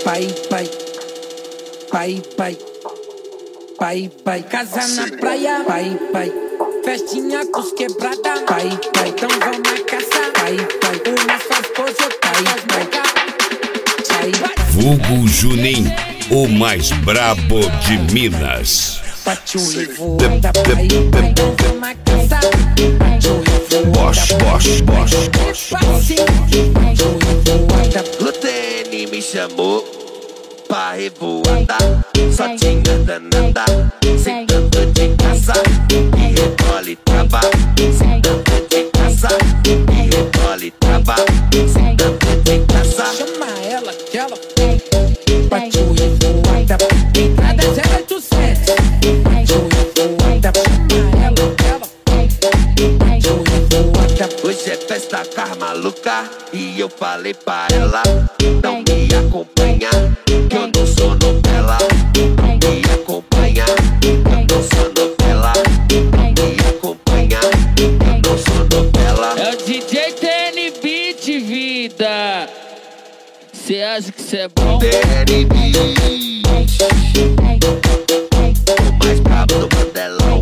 Pai, casa na praia, pai, festinha com os quebrada, pai, então vamos na caça, pai, o mais faz pose, pai. Vulgo Juninho, o mais brabo de Minas. Bate o revoada, pai, então vamos na caça, bate o revoada, O TN me chamou pra revoada, só tinha danada, sentando de caça, e rebole trava, sentando de caça, e rebole trava, sentando de caça. Chama ela que ela bate o revoada, entrada 087, bate o revoada, chama ela que ela bate o revoada. Hoje é festa com as maluca, e eu falei pra ela, não me acompanha, que eu não sou novela. Não me acompanha, eu não sou novela. Não me acompanha, eu não sou novela. É o DJ TN Beat, vida. Cê acha que cê é bom? TN Beat, o mais brabo do Mandelão.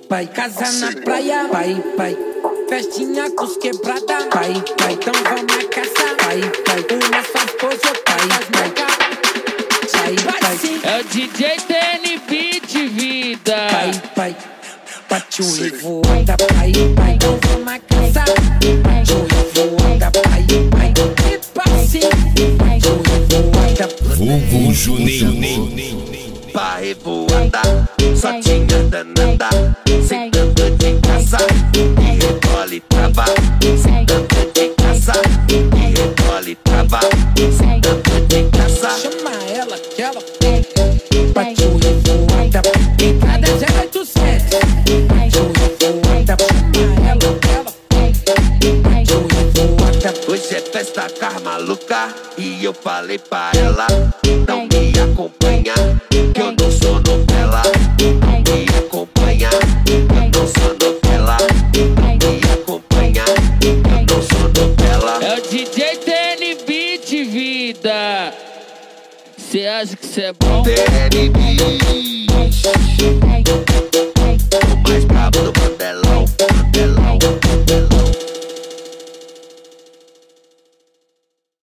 Pai, casa na praia, pai, festinha com os quebrada, pai, então vamos na caça, pai, o mais faz pose, pai. É o DJ TN Beat, vida. Pai, bate o revoada, pai, então vamos na caça, bate o revoada, pai, e passe, bate o revoada. Vulgo Juninho. Pra revoada, só tinha danada, sentando de caça, e rebole trava, sentando de caça, e rebole trava, sentando de caça. Chama ela que ela bate o revoada, entrada 087, bate o revoada, chama ela que ela bate o revoada. Hoje é festa com as maluca, e eu falei pra ela, não me acompanha, que eu não sou novela. Não me acompanha, eu não sou novela. Não me acompanha, eu não sou novela. É o DJ TN Beat, vida. Cê acha que cê é bom? TN Beat, o mais brabo do Mandelão.